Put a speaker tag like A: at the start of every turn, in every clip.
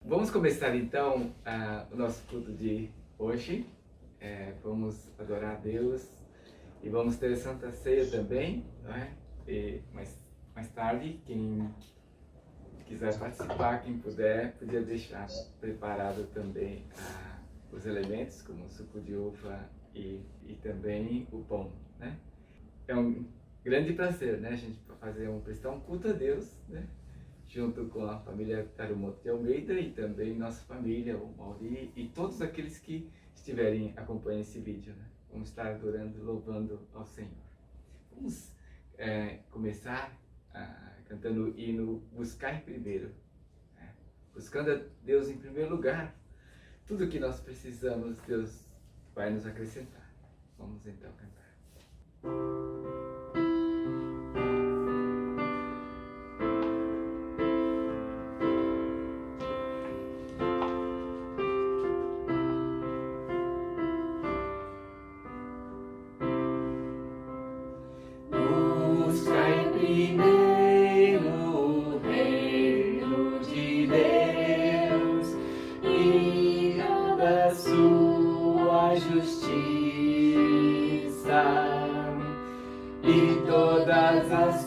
A: Vamos começar então o nosso culto de hoje. Vamos adorar a Deus e vamos ter a Santa Ceia também, não é? E mais tarde, quem quiser participar, quem puder, podia deixar preparado também os elementos, como o suco de uva e também o pão, né? É um grande prazer, né, a gente fazer prestar um culto a Deus, né? Junto com a família Tarumoto de Almeida e também nossa família, o Mauri e todos aqueles que estiverem acompanhando esse vídeo, né? Vamos estar adorando, louvando ao Senhor. Vamos começar cantando o hino Buscar Primeiro, né? Buscando a Deus em primeiro lugar. Tudo que nós precisamos, Deus vai nos acrescentar. Vamos então cantar.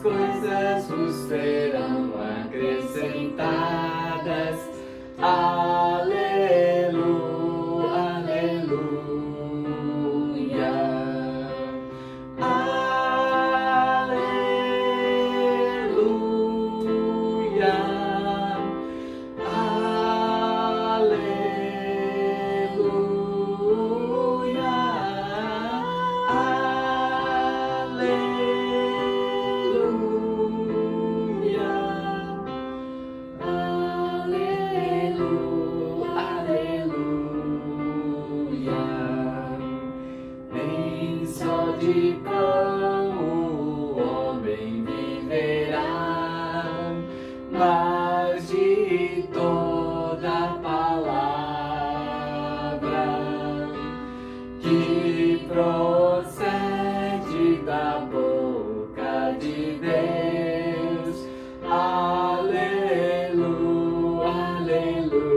B: Coisas vos serão acrescentadas. Aleluia, aleluia, aleluia, de pão o homem viverá, mas de toda palavra que procede da boca de Deus. Aleluia, aleluia.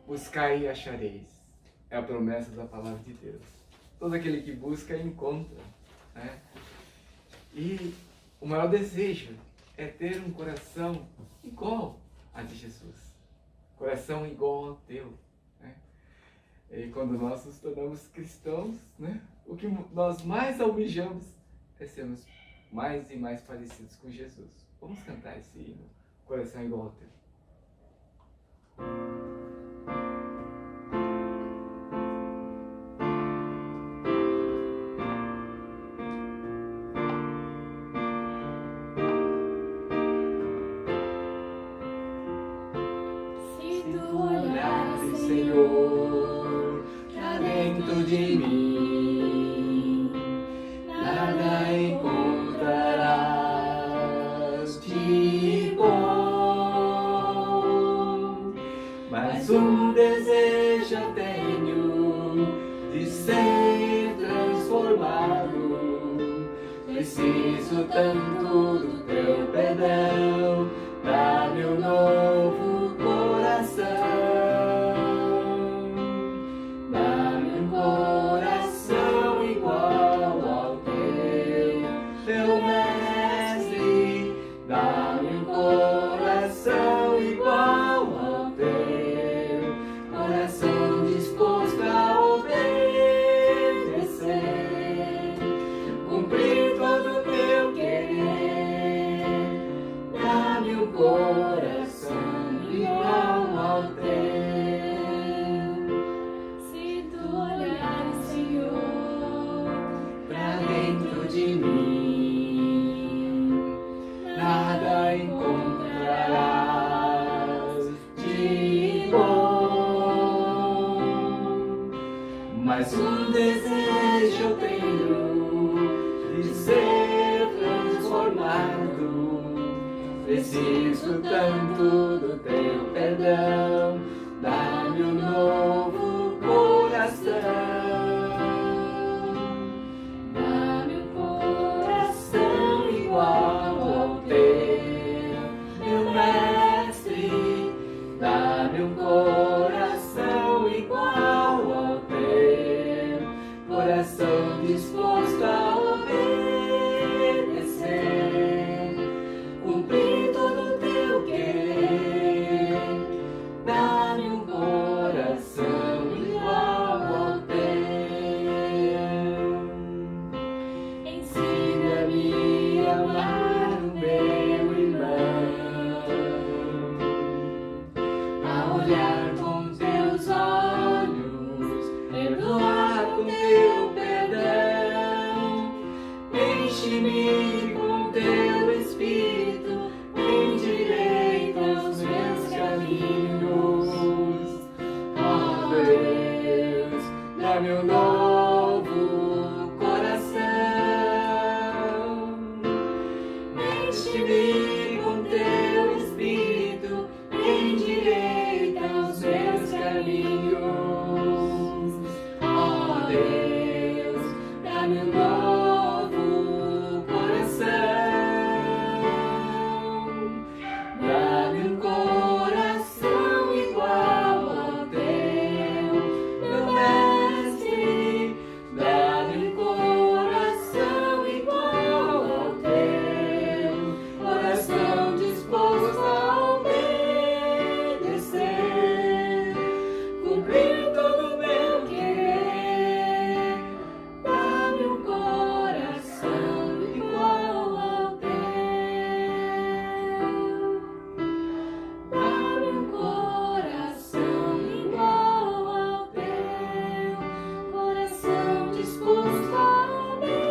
A: Buscai e achareis. É a promessa da palavra de Deus. Todo aquele que busca, encontra, né? E o maior desejo é ter um coração igual a de Jesus. Coração igual ao teu, né? E quando nós nos tornamos cristãos, né? O que nós mais almejamos é sermos mais e mais parecidos com Jesus. Vamos cantar esse hino, Coração igual ao teu.
B: Senhor, pra dentro de mim, nada encontrarás de bom. desejo eu tenho de ser transformado. Preciso tanto do teu perdão, dá-me um novo coração. Dá-me um coração igual ao teu mestre. Dá-me um coração igual ao teu, coração disposto a obedecer, cumprir todo o teu querer. Dá-me um coração igual ao teu.
C: Se tu olhares, Senhor,
B: Pra dentro de mim, nada encontrarás de bom, mas um desejo eu tenho de ser transformado. Preciso tanto do teu perdão, dá-me um novo coração. Dá-me um coração igual ao teu, meu mestre. Dá-me um coração igual ao teu, coração disposto a obedecer, cumprir todo o teu querer. Dá-me um coração igual ao teu. Ensina-me a amar o meu irmão, a olhar com teus olhos, perdoar com teu perdão. Enche-me com teu Espírito, endireita os meus caminhos. Ó Deus, dá-me um novo coração. Enche-me com teu Espírito, endireita os meus caminhos. Ó Deus, dá-me um novo coração. Dá-me um coração igual ao teu, meu mestre. Dá-me um coração igual ao teu, coração disposto a obedecer, cumprir todo o meu querer. Dá-me um coração igual ao teu. Dá-me um coração igual ao teu, coração disposto a obedecer,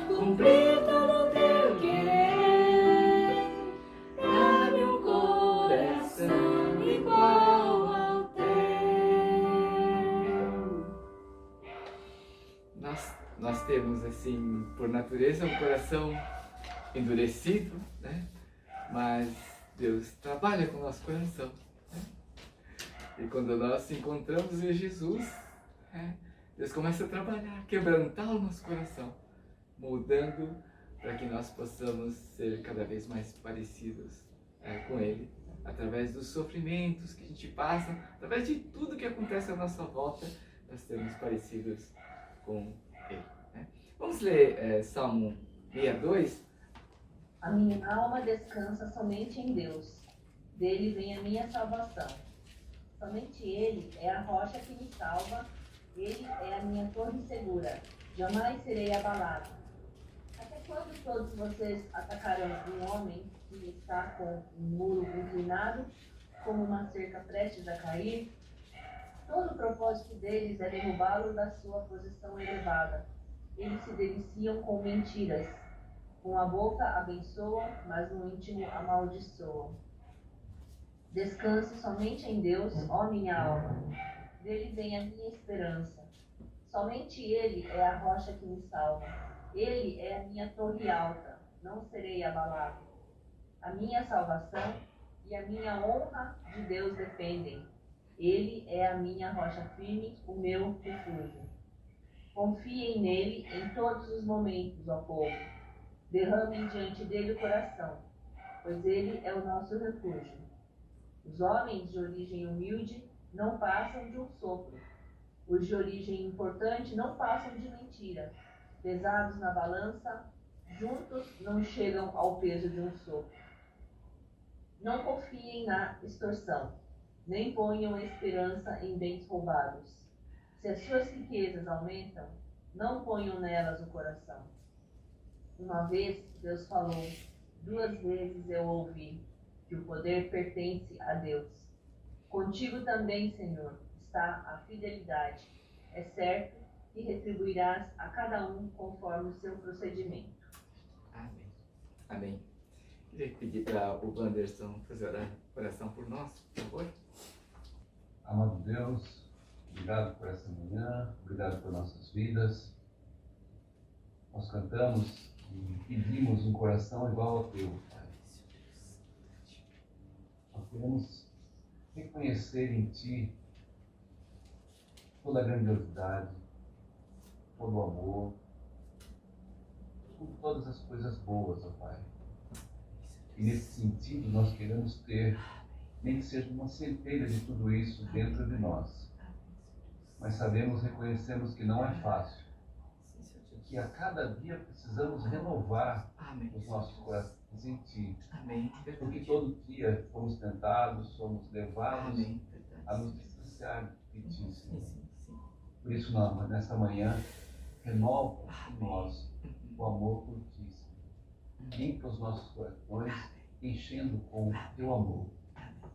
B: cumprir todo o teu querer. Dá-me um coração igual ao teu.
A: Nós temos, assim, por natureza, um coração endurecido, né? Mas Deus trabalha com o nosso coração, né? E quando nós encontramos em Jesus, né, Deus começa a trabalhar, quebrantar o nosso coração, moldando para que nós possamos ser cada vez mais parecidos com Ele, através dos sofrimentos que a gente passa, através de tudo que acontece à nossa volta, nós sermos parecidos com Ele, né? Vamos ler Salmo 62.
D: A minha alma descansa somente em Deus. Dele vem a minha salvação. Somente Ele é a rocha que me salva. Ele é a minha torre segura. Jamais serei abalado. Até quando todos vocês atacarão um homem que está com um muro inclinado, como uma cerca prestes a cair? Todo o propósito deles é derrubá-lo da sua posição elevada. Eles se deliciam com mentiras. Com a boca abençoam, mas no íntimo amaldiçoam. Descanse somente em Deus, ó minha alma. Dele vem a minha esperança. Somente Ele é a rocha que me salva. Ele é a minha torre alta. Não serei abalado. A minha salvação e a minha honra de Deus dependem. Ele é a minha rocha firme, o meu refúgio. Confiem nele em todos os momentos, ó povo. Derramem diante dele o coração, pois ele é o nosso refúgio. Os homens de origem humilde não passam de um sopro. Os de origem importante não passam de mentira. Pesados na balança, juntos não chegam ao peso de um sopro. Não confiem na extorsão, nem ponham esperança em bens roubados. Se as suas riquezas aumentam, não ponham nelas o coração. Uma vez Deus falou, 2 vezes eu ouvi, que o poder pertence a Deus. Contigo também, Senhor, está a fidelidade. É certo que retribuirás a cada um conforme o seu procedimento.
A: Amém. Amém. Queria pedir para o Wanderson fazer oração por nós, por favor.
E: Amado Deus, obrigado por essa manhã, obrigado por nossas vidas. Nós cantamos e pedimos um coração igual ao teu, Pai. Nós queremos reconhecer em Ti toda a grandiosidade, todo o amor, todas as coisas boas, ó Pai. E nesse sentido nós queremos ter, nem que seja uma centelha de tudo isso dentro de nós. Mas sabemos, reconhecemos que não é fácil. Que a cada dia precisamos renovar os nossos corações em Ti. Porque todo dia fomos tentados, somos levados a nos distanciar de Ti, Senhor. Por isso, nesta manhã, renova em nós o amor por Ti, Senhor. Limpa os nossos corações, enchendo com o Teu amor.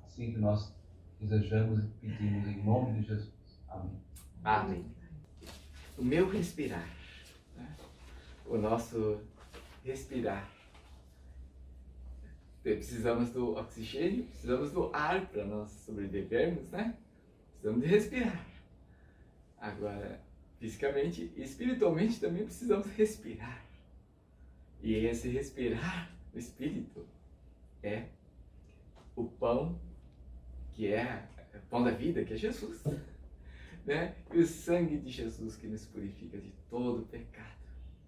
E: Assim que nós desejamos e pedimos em nome de Jesus. Amém.
A: Amém. O meu respirar, né? O nosso respirar. Precisamos do oxigênio, precisamos do ar para nós sobrevivermos, né? Precisamos de respirar. Agora, fisicamente e espiritualmente também precisamos respirar. E esse respirar no espírito é o pão, que é o pão da vida, que é Jesus. Né? E o sangue de Jesus que nos purifica de todo pecado.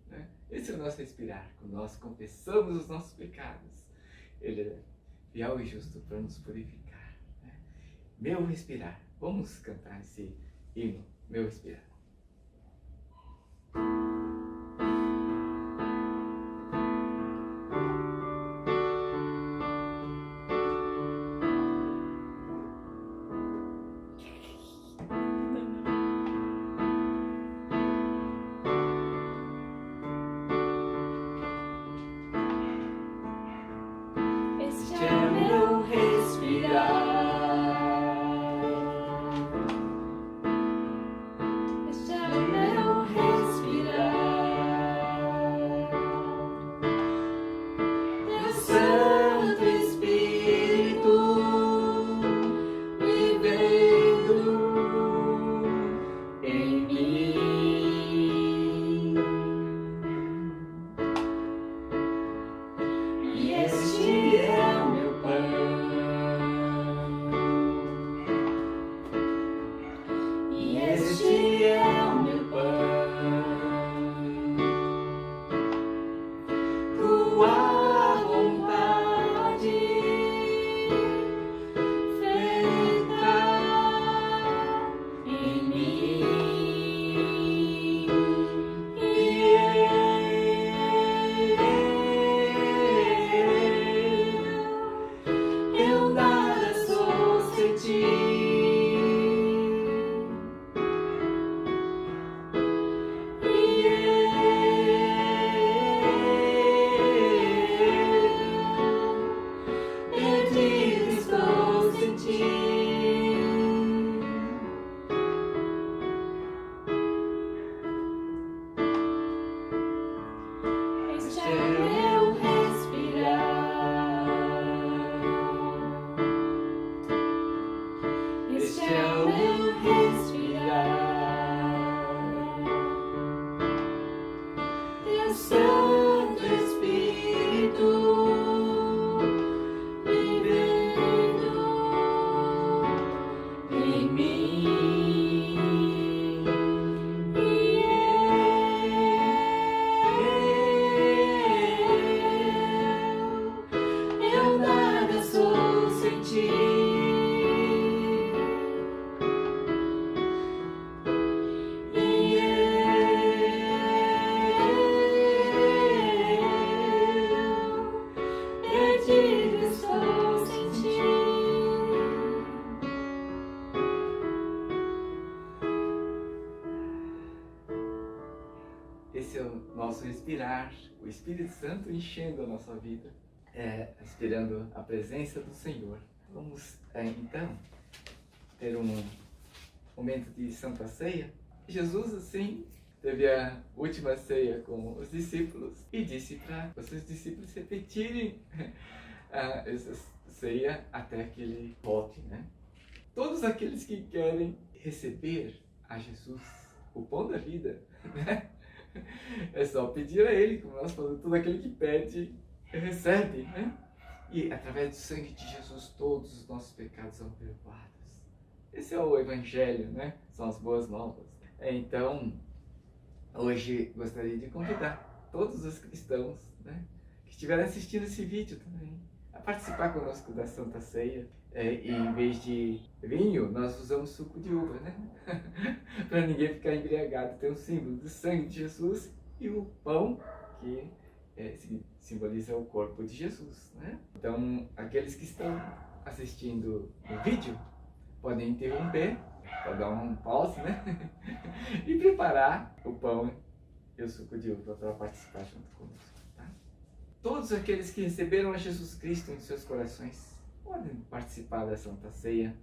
A: Né? Esse é o nosso respirar. Quando nós confessamos os nossos pecados, Ele é fiel e justo para nos purificar. Né? Meu respirar. Vamos cantar esse hino, meu respirar.
C: Este é o meu respirar. Este é o meu respirar. Teu Santo Espírito vivendo em mim. E este é o meu pão. E este é o meu pão. Tua vontade feita em mim. Eu nada sou sem ti. Perdido estou sem ti. Este é o meu respirar. Este é o meu respirar. Teu Santo Espírito vivendo
A: nosso respirar, o Espírito Santo enchendo a nossa vida, esperando a presença do Senhor. Vamos então ter um momento de Santa Ceia. Jesus, assim, teve a última ceia com os discípulos e disse para os seus discípulos repetirem essa ceia até que ele volte, né? Todos aqueles que querem receber a Jesus, o pão da vida, né? É só pedir a Ele, como nós falamos, todo aquele que pede, recebe, né? E através do sangue de Jesus, todos os nossos pecados são perdoados. Esse é o Evangelho, né? São as boas novas. Então, hoje gostaria de convidar todos os cristãos, né, que estiverem assistindo esse vídeo também, a participar conosco da Santa Ceia. E em vez de vinho, nós usamos suco de uva, né? Para ninguém ficar embriagado. Tem um símbolo do sangue de Jesus e o pão, que simboliza o corpo de Jesus, né? Então, aqueles que estão assistindo o vídeo podem interromper, para dar um pause, né? E preparar o pão e o suco de uva para participar junto conosco, tá? Todos aqueles que receberam a Jesus Cristo em seus corações podem participar da Santa Ceia.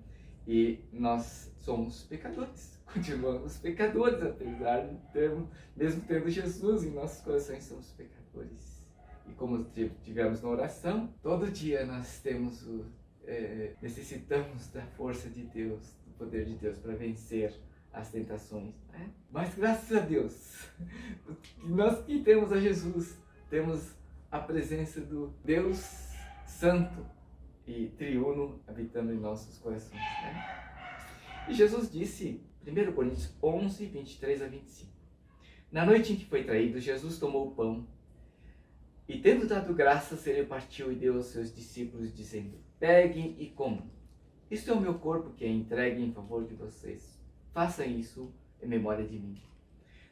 A: E nós somos pecadores, continuamos pecadores, apesar de mesmo tendo Jesus em nossos corações, somos pecadores. E como tivemos na oração, todo dia nós necessitamos da força de Deus, do poder de Deus para vencer as tentações, né? Mas graças a Deus, nós que temos a Jesus, temos a presença do Deus Santo e triuno habitando em nossos corações, né? E Jesus disse, 1 Coríntios 11, 23 a 25, na noite em que foi traído, Jesus tomou o pão e, tendo dado graças, ele partiu e deu aos seus discípulos, dizendo, peguem e comam, isto é o meu corpo que é entregue em favor de vocês, façam isso em memória de mim.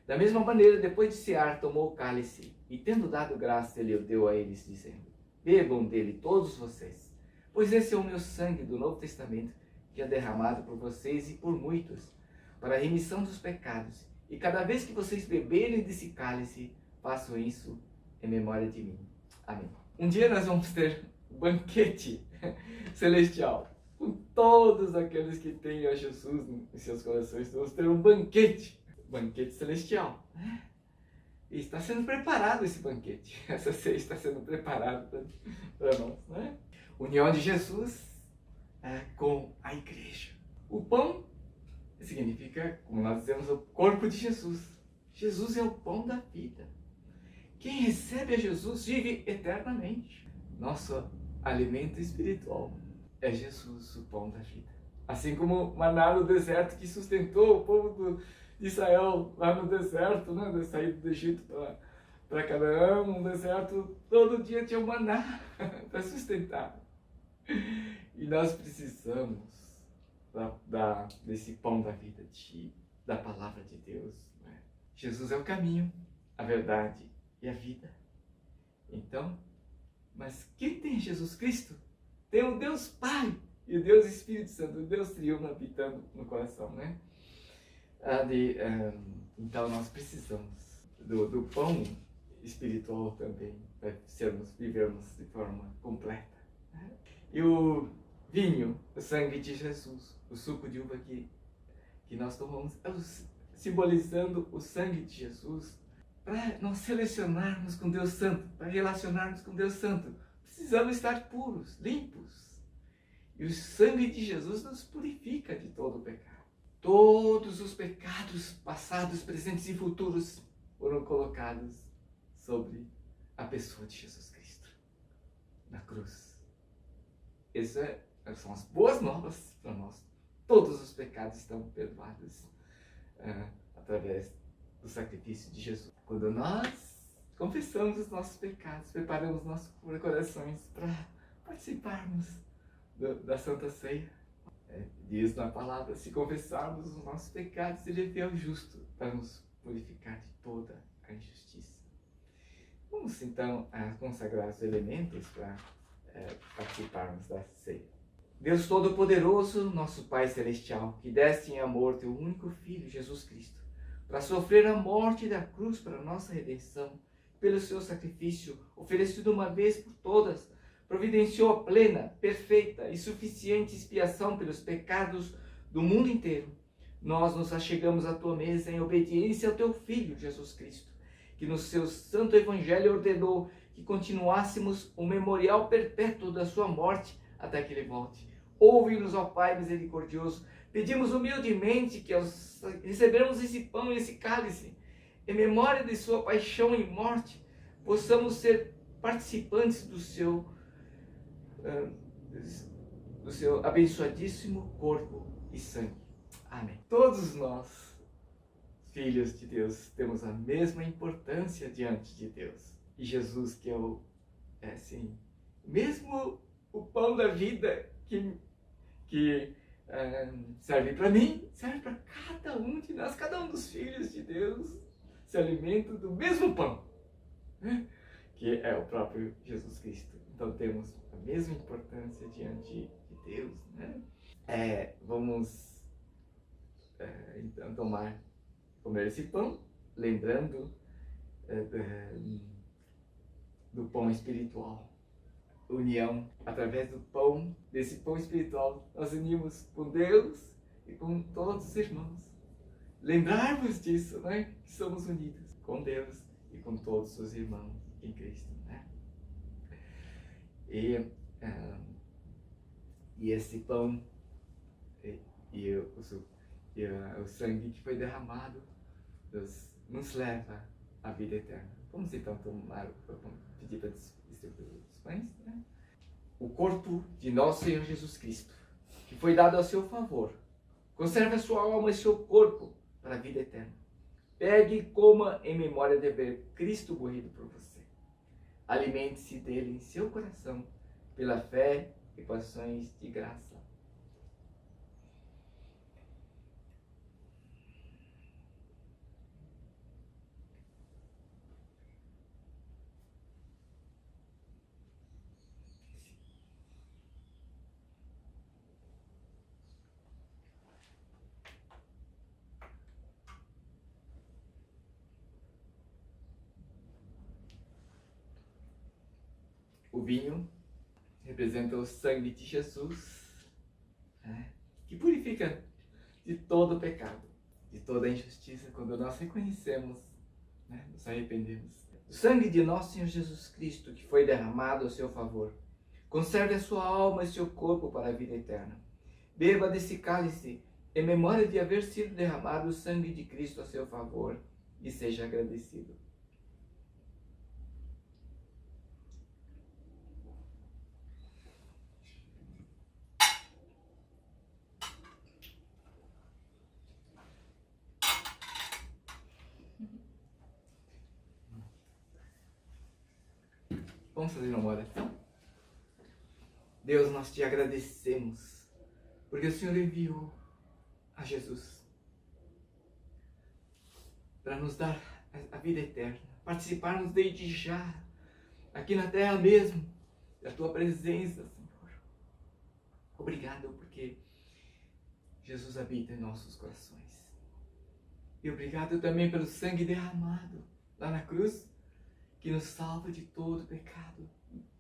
A: Da mesma maneira, depois de cear, tomou o cálice e, tendo dado graças, ele o deu a eles, dizendo, bebam dele todos vocês, pois esse é o meu sangue do Novo Testamento, que é derramado por vocês e por muitos, para a remissão dos pecados. E cada vez que vocês beberem desse cálice, façam isso em memória de mim. Amém. Um dia nós vamos ter um banquete celestial, com todos aqueles que têm a Jesus em seus corações. Vamos ter um banquete celestial. E está sendo preparado esse banquete. Essa ceia está sendo preparada para nós, né? União de Jesus com a igreja. O pão significa, como nós dizemos, o corpo de Jesus. Jesus é o pão da vida. Quem recebe a Jesus vive eternamente. Nosso alimento espiritual é Jesus, o pão da vida. Assim como o maná no deserto que sustentou o povo de Israel lá no deserto, né, de sair do Egito para Canaã, no deserto, todo dia tinha um maná para sustentar. E nós precisamos desse pão da vida, da palavra de Deus, né? Jesus é o caminho, a verdade e a vida. Então, mas quem tem Jesus Cristo tem o Deus Pai e o Deus Espírito Santo, o Deus triuno habitando no coração, né? Então nós precisamos do pão espiritual também para vivermos de forma completa, né? E o vinho, o sangue de Jesus, o suco de uva que nós tomamos, simbolizando o sangue de Jesus, para nós selecionarmos com Deus Santo, para relacionarmos com Deus Santo, precisamos estar puros, limpos. E o sangue de Jesus nos purifica de todo o pecado. Todos os pecados passados, presentes e futuros foram colocados sobre a pessoa de Jesus Cristo, na cruz. Essas são as boas novas para nós. Todos os pecados estão perdoados através do sacrifício de Jesus. Quando nós confessamos os nossos pecados, preparamos nossos corações para participarmos da Santa Ceia, diz na palavra, se confessarmos os nossos pecados, Ele é fiel e justo para nos purificar de toda a injustiça. Vamos então consagrar os elementos para participarmos da ceia. Deus Todo-Poderoso, nosso Pai Celestial, que deste em amor teu único Filho, Jesus Cristo, para sofrer a morte da cruz para a nossa redenção, pelo seu sacrifício, oferecido uma vez por todas, providenciou a plena, perfeita e suficiente expiação pelos pecados do mundo inteiro. Nós nos achegamos à tua mesa em obediência ao teu Filho, Jesus Cristo, que no seu santo evangelho ordenou que continuássemos o memorial perpétuo da sua morte até que ele volte. Ouve-nos, ó Pai misericordioso. Pedimos humildemente que, ao recebermos esse pão e esse cálice, em memória de sua paixão e morte, possamos ser participantes do seu abençoadíssimo corpo e sangue. Amém. Todos nós, filhos de Deus, temos a mesma importância diante de Deus. E Jesus, que é mesmo o pão da vida que serve para mim, serve para cada um de nós, cada um dos filhos de Deus, se alimenta do mesmo pão, né? Que é o próprio Jesus Cristo. Então temos a mesma importância diante de Deus, né? Vamos então comer esse pão, lembrando do pão espiritual. União, através do pão, desse pão espiritual, nós unimos com Deus e com todos os irmãos. Lembrarmos disso, né? Que somos unidos com Deus e com todos os irmãos em Cristo, né? E esse pão e o sangue que foi derramado nos leva à vida eterna. Vamos então pedir para distribuir os pães, né? O corpo de nosso Senhor Jesus Cristo, que foi dado a seu favor, conserve a sua alma e seu corpo para a vida eterna. Pegue e coma em memória de haver Cristo morrido por você. Alimente-se dele em seu coração, pela fé e com ações de graça. O vinho representa o sangue de Jesus, né? Que purifica de todo o pecado, de toda a injustiça, quando nós reconhecemos, né? Nos arrependemos. O sangue de nosso Senhor Jesus Cristo, que foi derramado a seu favor, conserve a sua alma e seu corpo para a vida eterna. Beba desse cálice em memória de haver sido derramado o sangue de Cristo a seu favor e seja agradecido. Vamos fazer uma oração? Deus, nós te agradecemos, porque o Senhor enviou a Jesus para nos dar a vida eterna, participarmos desde já, aqui na terra mesmo, da tua presença, Senhor. Obrigado, porque Jesus habita em nossos corações. E obrigado também pelo sangue derramado lá na cruz, que nos salva de todo pecado,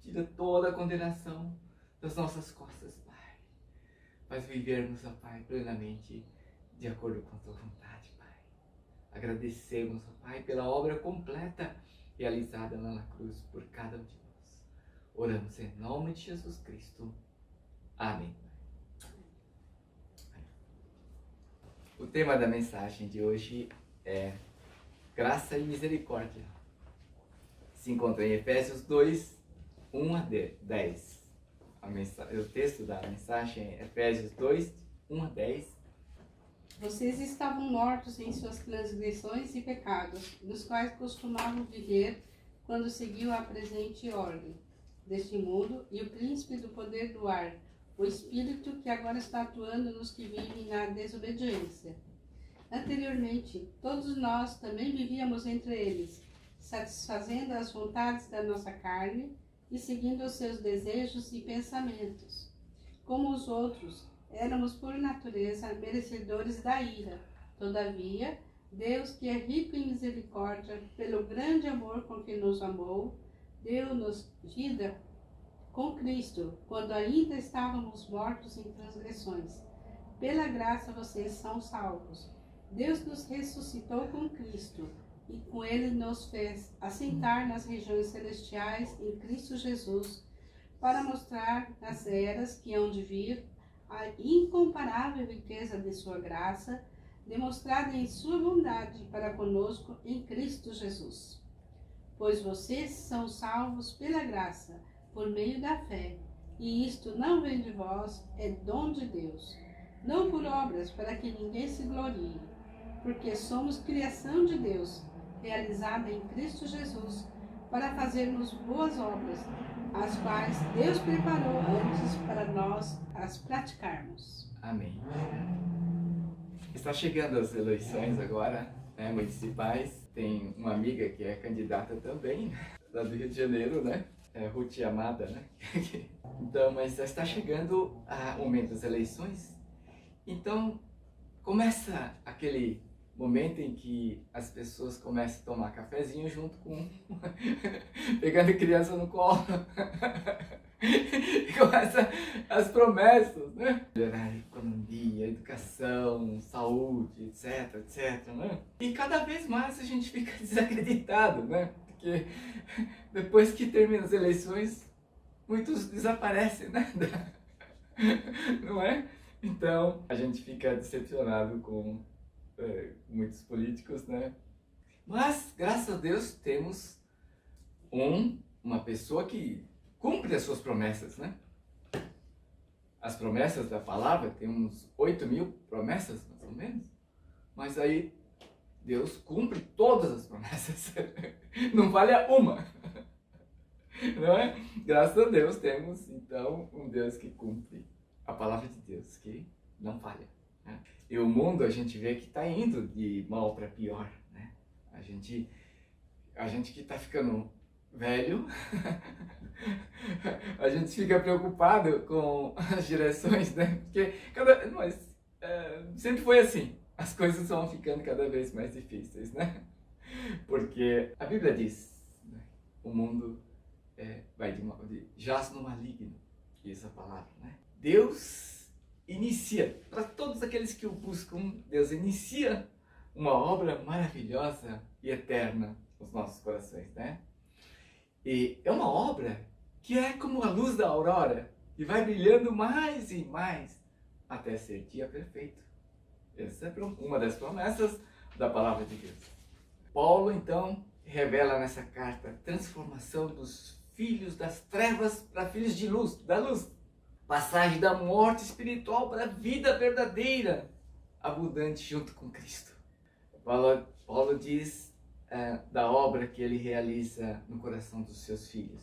A: tira toda a condenação das nossas costas, Pai. Faz vivermos, ó Pai, plenamente de acordo com a tua vontade, Pai. Agradecemos, ó Pai, pela obra completa realizada lá na cruz por cada um de nós. Oramos em nome de Jesus Cristo. Amém. O tema da mensagem de hoje é graça e misericórdia. Se encontra em Efésios 2, 1 a 10. O texto da mensagem é Efésios 2, 1 a 10.
B: Vocês estavam mortos em suas transgressões e pecados, nos quais costumavam viver quando seguiam a presente ordem deste mundo e o príncipe do poder do ar, o espírito que agora está atuando nos que vivem na desobediência. Anteriormente, todos nós também vivíamos entre eles, satisfazendo as vontades da nossa carne e seguindo os seus desejos e pensamentos. Como os outros, éramos por natureza merecedores da ira. Todavia, Deus, que é rico em misericórdia, pelo grande amor com que nos amou, deu-nos vida com Cristo, quando ainda estávamos mortos em transgressões. Pela graça vocês são salvos. Deus nos ressuscitou com Cristo e com ele nos fez assentar nas regiões celestiais em Cristo Jesus, para mostrar nas eras que hão de vir a incomparável riqueza de sua graça, demonstrada em sua bondade para conosco em Cristo Jesus. Pois vocês são salvos pela graça, por meio da fé, e isto não vem de vós, é dom de Deus, não por obras, para que ninguém se glorie, porque somos criação de Deus, realizada em Cristo Jesus, para fazermos boas obras, as quais Deus preparou antes para nós as praticarmos.
A: Amém. Está chegando as eleições agora, né, municipais. Tem uma amiga que é candidata também, lá do Rio de Janeiro, né? É Ruth Amada, né? Então, mas já está chegando o momento das eleições. Então, começa aquele momento em que as pessoas começam a tomar cafezinho junto com... pegando criança no colo. E começa as promessas, né? Melhorar a economia, a educação, saúde, etc, etc, né? E cada vez mais a gente fica desacreditado, né? Porque depois que terminam as eleições, muitos desaparecem, né? Não é? Então, a gente fica decepcionado com muitos políticos, né? Mas, graças a Deus, temos uma pessoa que cumpre as suas promessas, né? As promessas da palavra, tem uns 8.000 promessas, mais ou menos. Mas aí, Deus cumpre todas as promessas. Não falha uma. Não é? Graças a Deus temos, então, um Deus que cumpre a palavra de Deus, que não falha. Né? E o mundo, a gente vê que está indo de mal para pior. Né? A gente que está ficando velho, a gente fica preocupado com as direções, né? Porque sempre foi assim. As coisas vão ficando cada vez mais difíceis, né? Porque a Bíblia diz, né? O mundo jaz no maligno, diz a palavra, né? Deus inicia, para todos aqueles que o buscam, Deus inicia uma obra maravilhosa e eterna nos nossos corações, né? E é uma obra que é como a luz da aurora, e vai brilhando mais e mais até ser dia perfeito. Essa é uma das promessas da palavra de Deus. Paulo, então, revela nessa carta a transformação dos filhos das trevas para filhos de luz, da luz. Passagem da morte espiritual para a vida verdadeira, abundante junto com Cristo. Paulo diz da obra que ele realiza no coração dos seus filhos,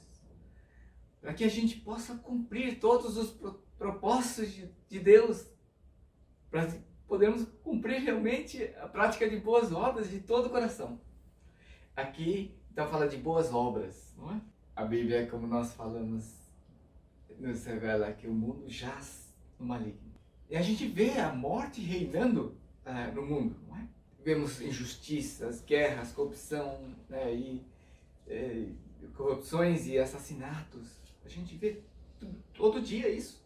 A: para que a gente possa cumprir todos os propósitos de Deus, para podermos cumprir realmente a prática de boas obras de todo o coração. Aqui, então, fala de boas obras, não é? A Bíblia, como nós falamos, nos revela que o mundo jaz no maligno. E a gente vê a morte reinando no mundo, não é? Vemos injustiças, guerras, corrupção, né, corrupções e assassinatos. A gente vê todo dia isso.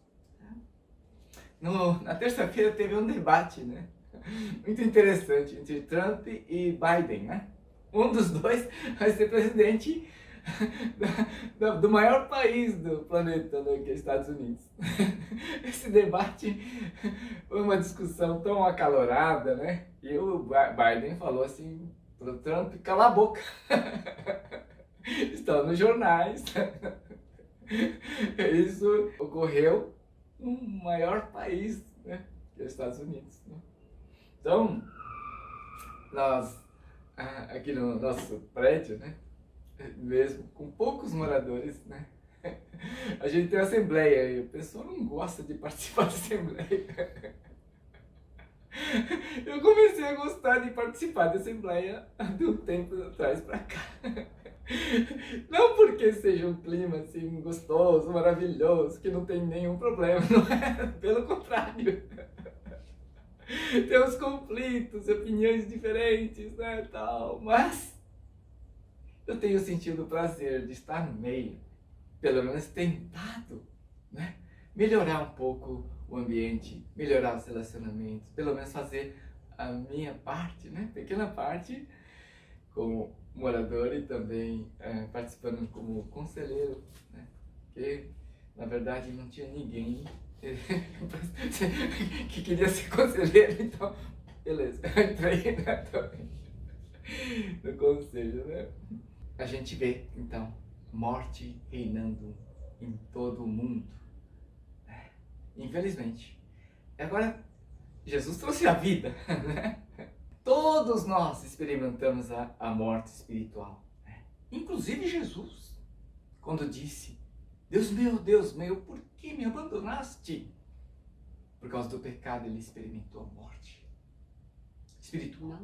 A: Na terça-feira teve um debate, né, muito interessante entre Trump e Biden, né? Um dos dois vai ser presidente do maior país do planeta, né, que é os Estados Unidos. Esse debate foi uma discussão tão acalorada, né? E o Biden falou assim para o Trump: cala a boca. Estão nos jornais. Isso ocorreu no maior país, né, que é os Estados Unidos, né? Então, nós, aqui no nosso prédio, né, mesmo com poucos moradores, né, a gente tem uma assembleia e o pessoal não gosta de participar da assembleia. Eu comecei a gostar de participar da assembleia de um tempo atrás para cá. Não porque seja um clima assim gostoso, maravilhoso, que não tem nenhum problema, não é? Pelo contrário. temos conflitos, opiniões diferentes, né, tal, mas eu tenho sentido o prazer de estar no meio, pelo menos tentado, né, melhorar um pouco o ambiente, melhorar os relacionamentos, pelo menos fazer a minha parte, né, pequena parte, como morador e também participando como conselheiro, né, porque na verdade não tinha ninguém que queria ser conselheiro, então beleza, eu entrei, né, também no conselho, né. A gente vê então morte reinando em todo o mundo, né? Infelizmente. Agora Jesus trouxe a vida, né? Todos nós experimentamos a morte espiritual, né? Inclusive Jesus, quando disse: Deus meu, por que me abandonaste? Por causa do pecado ele experimentou a morte espiritual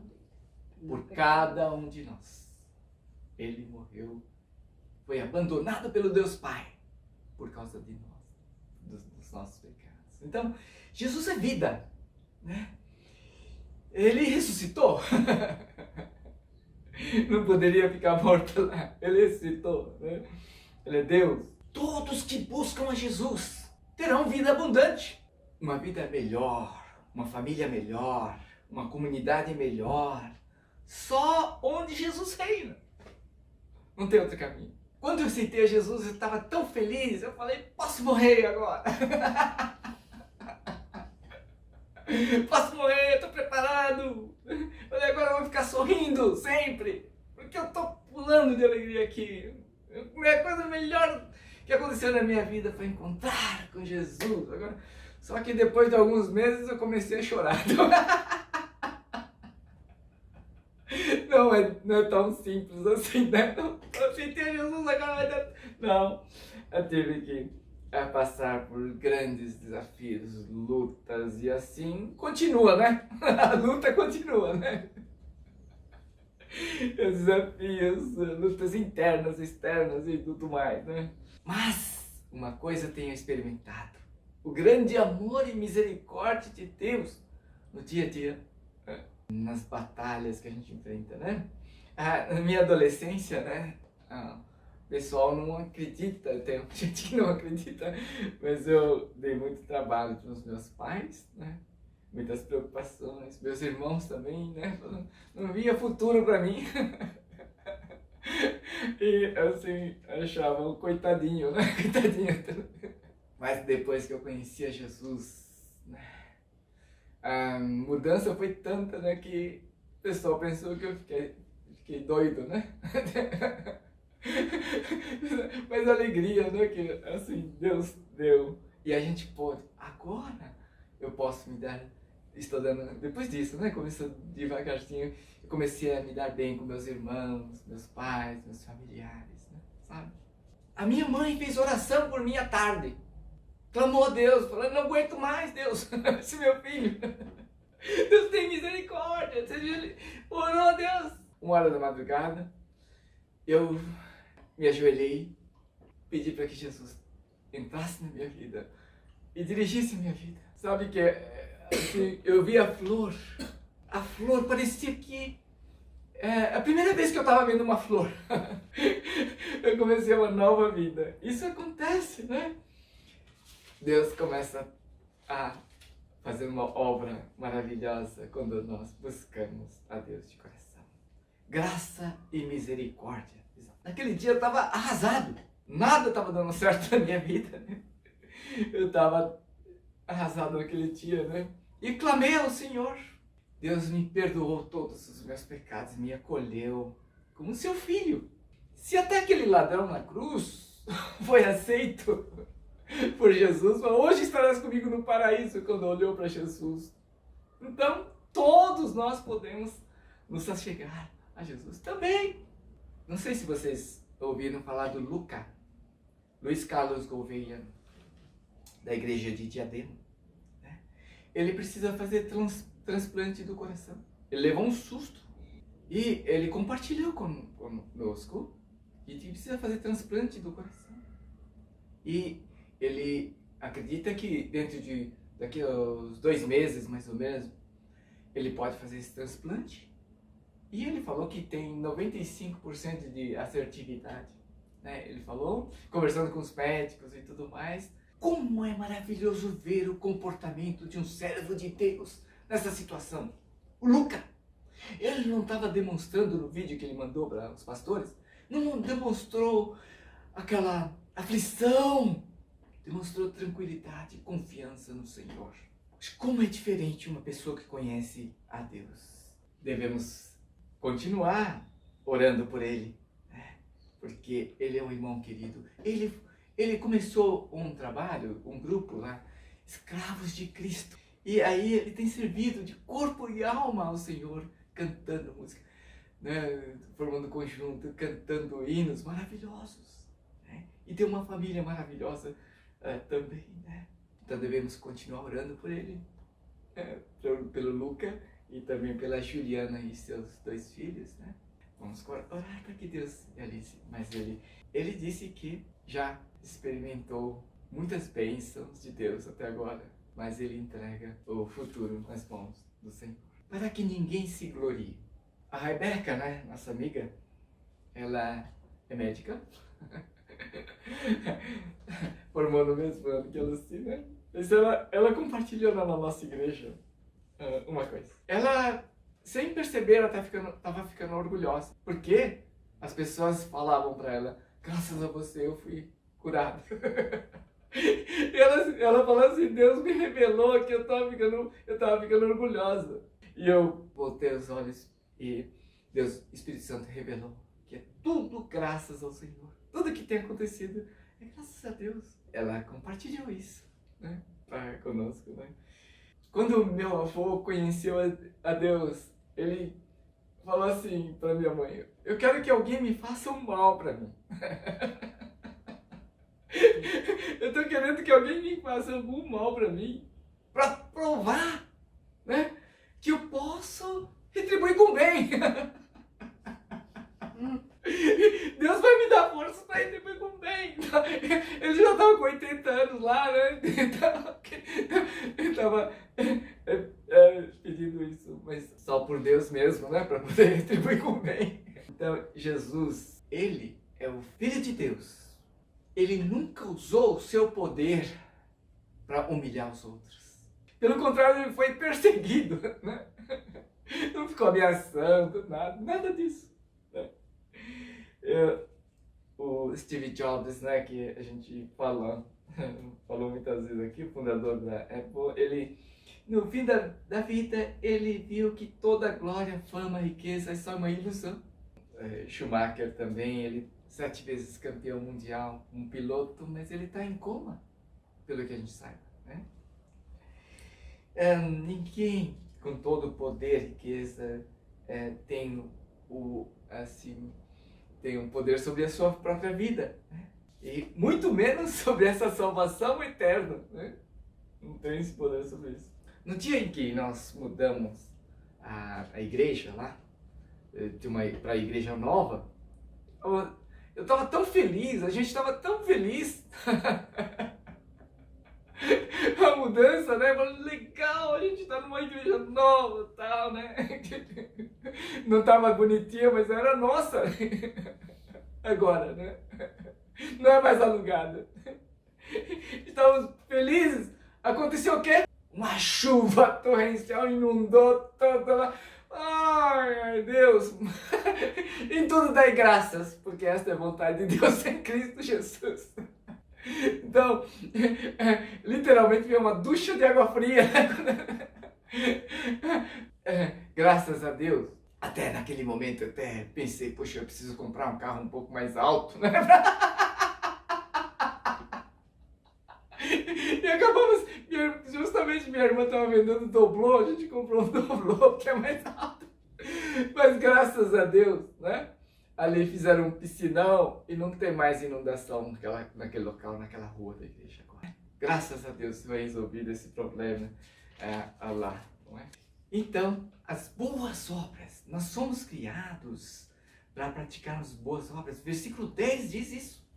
A: por cada um de nós. Ele morreu, foi abandonado pelo Deus Pai por causa de nós, dos nossos pecados. Então, Jesus é vida, né? Ele ressuscitou. Não poderia ficar morto lá. Ele ressuscitou, né? Ele é Deus. Todos que buscam a Jesus terão vida abundante. Uma vida melhor, uma família melhor, uma comunidade melhor. Só onde Jesus reina. Não tem outro caminho. Quando eu aceitei a Jesus, eu estava tão feliz. Eu falei, posso morrer agora. Posso morrer, estou preparado. Falei, agora eu vou ficar sorrindo sempre. Porque eu estou pulando de alegria aqui. A coisa melhor que aconteceu na minha vida foi encontrar com Jesus. Agora, só que depois de alguns meses eu comecei a chorar. Não é tão simples assim, né? Eu aceitei Jesus, agora vai dar... Não, eu tive que passar por grandes desafios, lutas e assim continua, né? A luta continua, né? Os desafios, lutas internas, externas e tudo mais, né? Mas uma coisa eu tenho experimentado: o grande amor e misericórdia de Deus no dia a dia, nas batalhas que a gente enfrenta, né? Na minha adolescência, né? O pessoal não acredita, tem gente que não acredita, mas eu dei muito trabalho para os meus pais, né? Muitas preocupações, meus irmãos também, né? Não via futuro para mim. E assim, achavam coitadinho, né? Coitadinho. Mas depois que eu conhecia Jesus, né? A mudança foi tanta, né, que o pessoal pensou que eu fiquei doido, né? Mas a alegria, né, que assim, Deus deu. E a gente pôde, agora eu posso me dar, estou dando, depois disso, né, começou devagarzinho, eu comecei a me dar bem com meus irmãos, meus pais, meus familiares, né, sabe? A minha mãe fez oração por mim à tarde. Clamou a Deus, falando, não aguento mais, Deus, esse meu filho. Deus tem misericórdia. Orou a Deus. 1h da madrugada, eu me ajoelhei, pedi para que Jesus entrasse na minha vida e dirigisse a minha vida. Sabe que assim, eu vi a flor parecia que a primeira vez que eu estava vendo uma flor, eu comecei uma nova vida. Isso acontece, né? Deus começa a fazer uma obra maravilhosa quando nós buscamos a Deus de coração. Graça e misericórdia. Naquele dia eu estava arrasado. Nada estava dando certo na minha vida, né? Eu estava arrasado naquele dia, né? E clamei ao Senhor. Deus me perdoou todos os meus pecados, me acolheu como seu filho. Se até aquele ladrão na cruz foi aceito por Jesus, hoje estarás comigo no paraíso, quando olhou para Jesus. Então, todos nós podemos nos achegar a Jesus também. Não sei se vocês ouviram falar do Luiz Carlos Gouveia, da igreja de Diadema, né? Ele precisa fazer transplante do coração. Ele levou um susto e ele compartilhou conosco que precisa fazer transplante do coração. E ele acredita que daqui a uns 2 meses, mais ou menos, ele pode fazer esse transplante. E ele falou que tem 95% de assertividade, né? Ele falou, conversando com os médicos e tudo mais. Como é maravilhoso ver o comportamento de um servo de Deus nessa situação. O Luca, ele não estava demonstrando no vídeo que ele mandou para os pastores, não demonstrou aquela aflição, demonstrou tranquilidade, confiança no Senhor. Como é diferente uma pessoa que conhece a Deus. Devemos continuar orando por ele, né? Porque ele é um irmão querido. Ele começou um trabalho, um grupo lá, Escravos de Cristo. E aí ele tem servido de corpo e alma ao Senhor, cantando música, né? Formando conjunto, cantando hinos maravilhosos, né? E tem uma família maravilhosa também, né? Então devemos continuar orando por ele, pelo Luca e também pela Juliana e seus 2 filhos, né? Vamos orar para que Deus realize. Mas ele disse que já experimentou muitas bênçãos de Deus até agora, mas ele entrega o futuro nas mãos do Senhor, para que ninguém se glorie. A Rebeca, né, nossa amiga, ela é médica, formou no mesmo ano que a Lucy, né? Mas ela compartilhou na nossa igreja uma coisa. Ela, sem perceber, ela estava ficando orgulhosa, porque as pessoas falavam para ela, graças a você eu fui curada. E ela falou assim, Deus me revelou que eu estava ficando orgulhosa. E eu voltei os olhos e Deus, Espírito Santo, revelou que é tudo graças ao Senhor. Tudo que tem acontecido é graças a Deus. Ela compartilhou isso, né, conosco, né? Quando meu avô conheceu a Deus, ele falou assim para minha mãe, eu quero que alguém me faça um mal para mim. Eu estou querendo que alguém me faça algum mal para mim, para provar, né, que eu posso retribuir com bem. Deus vai me dar força para retribuir com bem. Ele já estava com 80 anos lá, né? Ele estava pedindo isso, mas só por Deus mesmo, né? Para poder retribuir com bem. Então, Jesus, ele é o Filho de Deus. Ele nunca usou o seu poder para humilhar os outros. Pelo contrário, ele foi perseguido, né? Não ficou ameaçando, nada disso, né? O Steve Jobs, né, que a gente falou muitas vezes aqui, o fundador da Apple, ele, no fim da vida, ele viu que toda glória, fama, riqueza é só uma ilusão. Schumacher também, ele 7 vezes campeão mundial, um piloto, mas ele está em coma, pelo que a gente sabe, né? Ninguém com todo o poder e riqueza tem um poder sobre a sua própria vida, né? E muito menos sobre essa salvação eterna, né? Não tem esse poder sobre isso. No dia em que nós mudamos a igreja lá, para a igreja nova, eu estava tão feliz, a gente estava tão feliz. A mudança, né? Legal, a gente está numa igreja nova, tal, né? Não estava bonitinha, mas era nossa. Agora, né? Não é mais alugada. Estávamos felizes. Aconteceu o quê? Uma chuva torrencial inundou toda lá. Ai, Deus! Em tudo dai graças, porque esta é a vontade de Deus em Cristo Jesus. Então, literalmente veio uma ducha de água fria. Graças a Deus. Até naquele momento eu até pensei, poxa, eu preciso comprar um carro um pouco mais alto, né? E acabamos, justamente minha irmã estava vendendo doblô, a gente comprou um doblô que é mais alto. Mas graças a Deus, né? Ali fizeram um piscinão e não tem mais inundação naquele local, naquela rua da igreja agora. Graças a Deus foi resolvido esse problema lá, não é? Então, as boas obras, nós somos criados para praticarmos boas obras. Versículo 10 diz isso.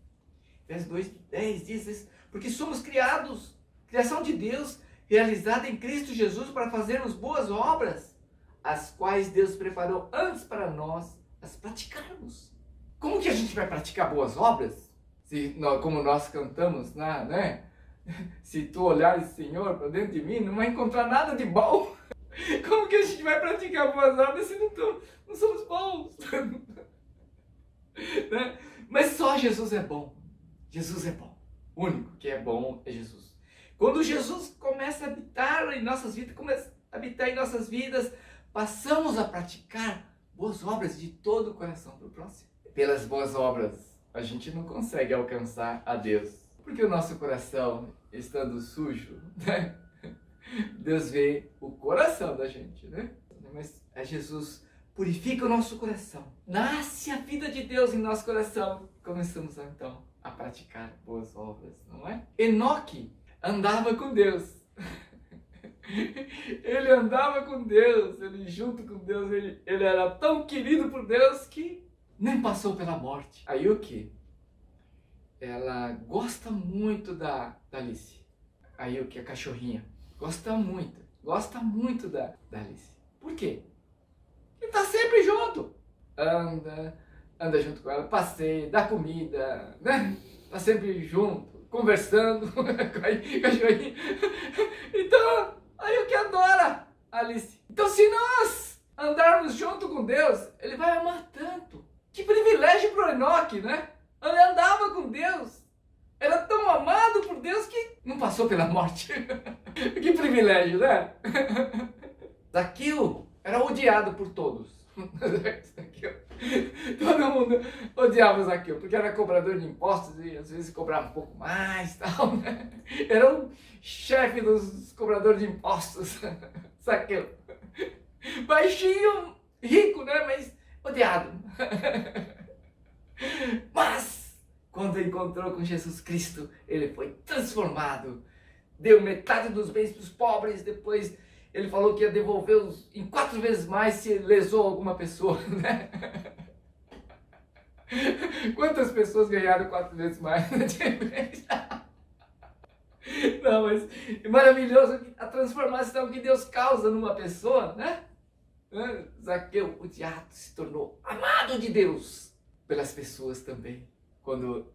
A: Verso 10 diz isso. Porque somos criados, criação de Deus, realizada em Cristo Jesus para fazermos boas obras, as quais Deus preparou antes para nós as praticarmos. Como que a gente vai praticar boas obras? Como nós cantamos, né? Se tu olhares, Senhor, para dentro de mim, não vai encontrar nada de bom. Como que a gente vai praticar boas obras se não somos bons? Né? Mas só Jesus é bom. Jesus é bom. O único que é bom é Jesus. Quando Jesus começa a habitar em nossas vidas, passamos a praticar boas obras de todo o coração para o próximo. Pelas boas obras, a gente não consegue alcançar a Deus. Porque o nosso coração, estando sujo, né? Deus vê o coração da gente, né? Mas a Jesus purifica o nosso coração. Nasce a vida de Deus em nosso coração. Começamos então a praticar boas obras, não é? Enoque andava com Deus. Ele andava com Deus, ele junto com Deus, ele era tão querido por Deus que nem passou pela morte. Aí o que? Ela gosta muito da Alice. Aí o que? A cachorrinha. Gosta muito da Alice. Por quê? Ele tá sempre junto. Anda junto com ela, passeia, dá comida, né? Tá sempre junto, conversando com a cachorrinha. Então, aí o que adora a Alice. Então se nós andarmos junto com Deus, Ele vai amar tanto. Que privilégio pro Enoque, né? Ele andava com Deus. Era tão amado por Deus que não passou pela morte. Que privilégio, né? Zaqueu era odiado por todos. Todo mundo odiava Zaqueu, porque era cobrador de impostos e às vezes cobrava um pouco mais, tal, né? Era o chefe dos cobradores de impostos, Zaqueu. Baixinho, rico, né? Mas odiado. Mas quando encontrou com Jesus Cristo, ele foi transformado. Deu metade dos bens para os pobres, depois ele falou que ia devolver em 4 vezes mais se lesou alguma pessoa, né? Quantas pessoas ganharam 4 vezes mais? Não, mas é maravilhoso a transformação que Deus causa numa pessoa, né? Zaqueu, odiado, se tornou amado de Deus pelas pessoas também. Quando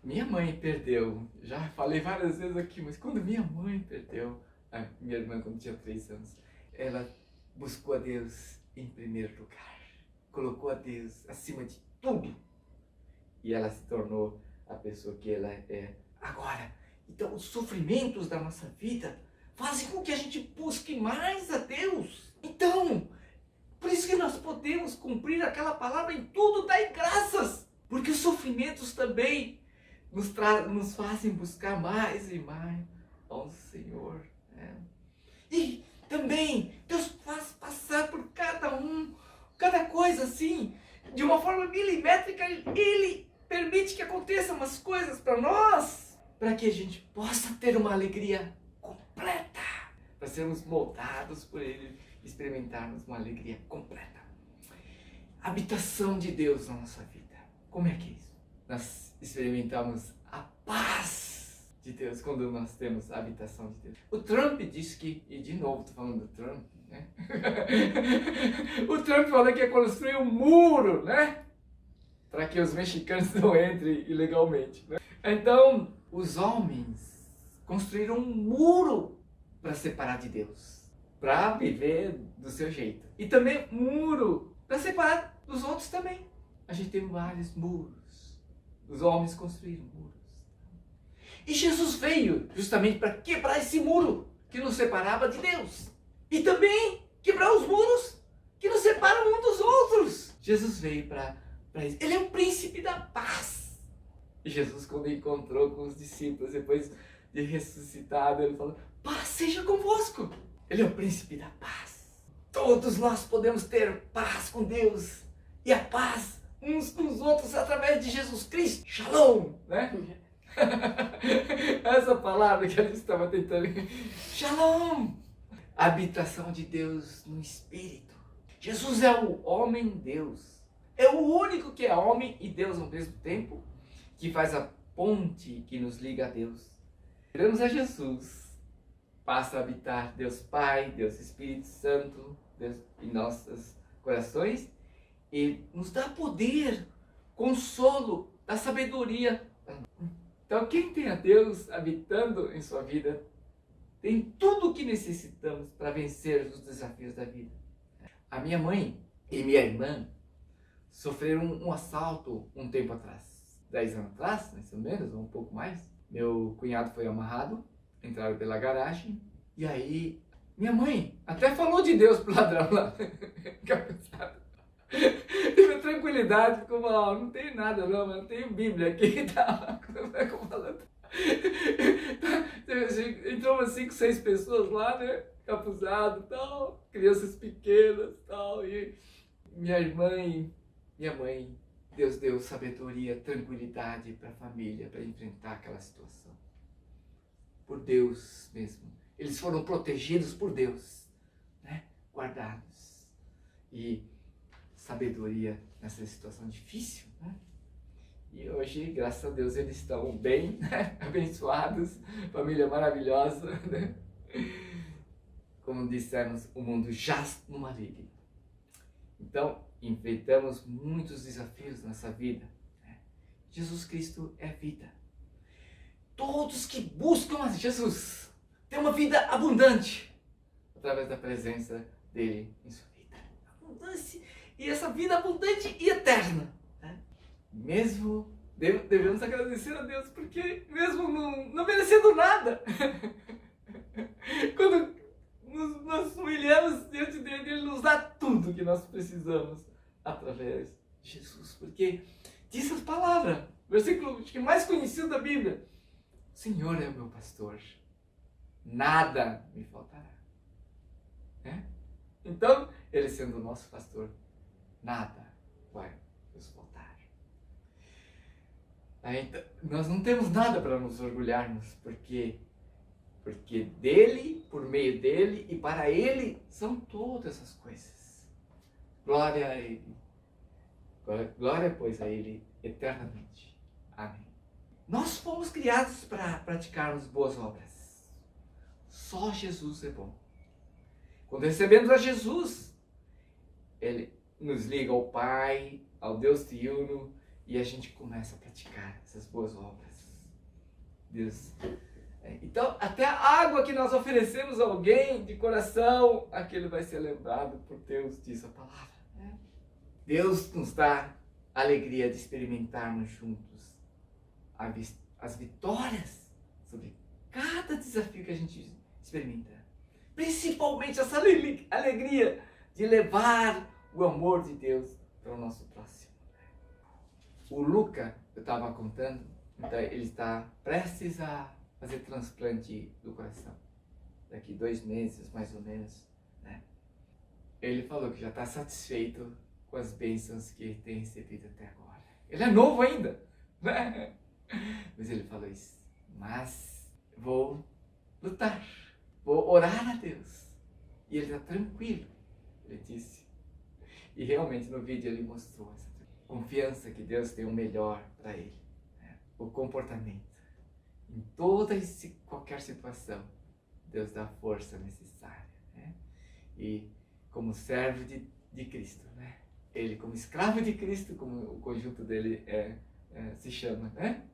A: minha mãe perdeu, já falei várias vezes aqui, mas quando minha mãe perdeu, a minha irmã quando tinha 3 anos, ela buscou a Deus em primeiro lugar, colocou a Deus acima de tudo e ela se tornou a pessoa que ela é agora. Então os sofrimentos da nossa vida fazem com que a gente busque mais a Deus. Então, por isso que nós podemos cumprir aquela palavra em tudo, dai graças, porque os sofrimentos também nos fazem buscar mais e mais ao Senhor. Né? E também Deus faz passar por cada coisa assim, de uma forma milimétrica. Ele permite que aconteçam umas coisas para nós, para que a gente possa ter uma alegria completa, para sermos moldados por Ele, experimentarmos uma alegria completa. Habitação de Deus na nossa vida. Como é que é isso? Nós experimentamos a paz de Deus quando nós temos a habitação de Deus. O Trump disse que, e de novo estou falando do Trump, né? O Trump falou que ia construir um muro, né? Para que os mexicanos não entrem ilegalmente, né? Então, os homens construíram um muro para separar de Deus, para viver do seu jeito. E também um muro para separar dos outros também. A gente tem vários muros. Os homens construíram muros. E Jesus veio justamente para quebrar esse muro que nos separava de Deus. E também quebrar os muros que nos separam um dos outros. Jesus veio para isso. Ele é o príncipe da paz. E Jesus, quando encontrou com os discípulos, depois de ressuscitado, ele falou: paz seja convosco. Ele é o príncipe da paz. Todos nós podemos ter paz com Deus. E a paz uns com os outros através de Jesus Cristo. Shalom, né? Essa palavra que a gente estava tentando. Shalom. A habitação de Deus no Espírito. Jesus é o homem Deus. É o único que é homem e Deus ao mesmo tempo, que faz a ponte que nos liga a Deus. Queremos a Jesus. passa a habitar Deus Pai, Deus Espírito Santo, Deus em nossos corações e nos dá poder, consolo, dá sabedoria. Então quem tem a Deus habitando em sua vida tem tudo o que necessitamos para vencer os desafios da vida. A minha mãe e minha irmã sofreram um assalto um tempo atrás. 10 anos atrás, mais ou menos, ou um pouco mais. Meu cunhado foi amarrado, entraram pela garagem, e aí minha mãe até falou de Deus pro ladrão lá. Teve tranquilidade, ficou mal, não tem nada não, mas não tenho Bíblia aqui, tá? Entrou umas 5, 6 pessoas lá, né? Capuzado e tal, crianças pequenas e tal, e minha mãe, Deus deu sabedoria, tranquilidade para a família, para enfrentar aquela situação. Por Deus mesmo. Eles foram protegidos por Deus, né? Guardados. E sabedoria nessa situação difícil, né? E hoje, graças a Deus, eles estão bem, né? Abençoados, família maravilhosa, né? Como dissemos, o mundo jaz no maligno. Então, enfrentamos muitos desafios nessa vida, né? Jesus Cristo é vida. Todos que buscam a Jesus têm uma vida abundante através da presença dele em sua vida. Abundância, e essa vida abundante e eterna, né? Mesmo devemos agradecer a Deus, porque mesmo não merecendo nada, quando nós humilhamos diante dele, ele nos dá tudo que nós precisamos através de Jesus, porque diz as palavras, versículo que mais conhecido da Bíblia: o Senhor é o meu pastor, nada me faltará, né? Então, ele sendo o nosso pastor, nada vai nos faltar. Então, nós não temos nada para nos orgulharmos, porque dele, por meio dele e para ele são todas as coisas. Glória a ele. Glória, pois, a ele eternamente. Amém. Nós fomos criados para praticarmos boas obras. Só Jesus é bom. Quando recebemos a Jesus, ele nos liga ao Pai, ao Deus Triuno, e a gente começa a praticar essas boas obras. Deus. Então, até a água que nós oferecemos a alguém de coração, aquele vai ser lembrado por Deus, diz a palavra. Né? Deus nos dá a alegria de experimentarmos juntos as vitórias sobre cada desafio que a gente experimenta. Principalmente essa alegria de levar o amor de Deus para o nosso próximo. O Luca, eu estava contando, então ele está prestes a fazer transplante do coração. Daqui 2 meses, mais ou menos, né? Ele falou que já está satisfeito com as bênçãos que ele tem recebido até agora. Ele é novo ainda, né? Mas ele falou isso. Mas vou lutar, vou orar a Deus. E ele está tranquilo, ele disse. E realmente no vídeo ele mostrou essa confiança que Deus tem o melhor para ele, né? O comportamento. Em toda e qualquer situação, Deus dá a força necessária, né? E como servo de Cristo, né? Ele como escravo de Cristo, como o conjunto dele se chama, né?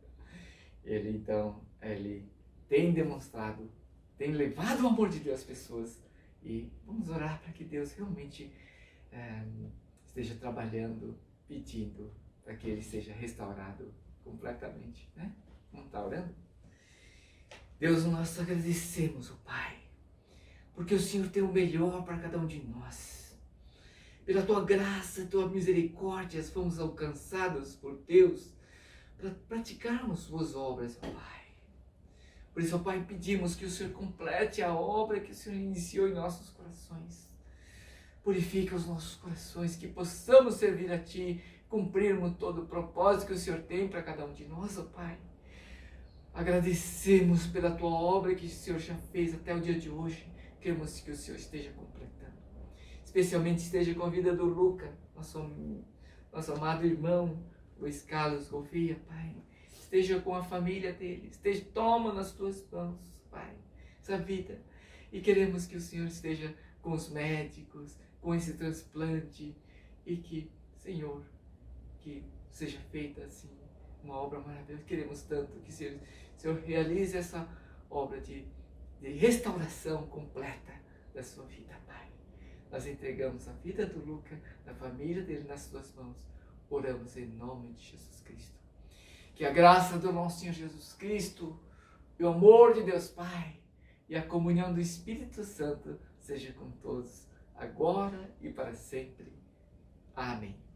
A: Ele então, ele tem demonstrado, tem levado o amor de Deus às pessoas, e vamos orar para que Deus realmente esteja trabalhando, pedindo para que ele seja restaurado completamente, né? Vamos estar orando? Deus, nós agradecemos, ó Pai, porque o Senhor tem o melhor para cada um de nós. Pela Tua graça, Tua misericórdia, fomos alcançados por Deus para praticarmos Suas obras, ó Pai. Por isso, ó Pai, pedimos que o Senhor complete a obra que o Senhor iniciou em nossos corações. Purifica os nossos corações, que possamos servir a Ti, cumprirmos todo o propósito que o Senhor tem para cada um de nós, ó Pai. Agradecemos pela Tua obra que o Senhor já fez até o dia de hoje. Queremos que o Senhor esteja completando. Especialmente esteja com a vida do Luca, nosso amado irmão, Luiz Carlos Gouveia, Pai. Esteja com a família dele. Toma nas Tuas mãos, Pai, essa vida. E queremos que o Senhor esteja com os médicos, com esse transplante, e que, Senhor, que seja feita assim uma obra maravilhosa. Queremos tanto que o Senhor realize essa obra de restauração completa da sua vida, Pai. Nós entregamos a vida do Luca, da família dele nas tuas mãos. Oramos em nome de Jesus Cristo. Que a graça do nosso Senhor Jesus Cristo, e o amor de Deus Pai, e a comunhão do Espírito Santo seja com todos, agora e para sempre. Amém.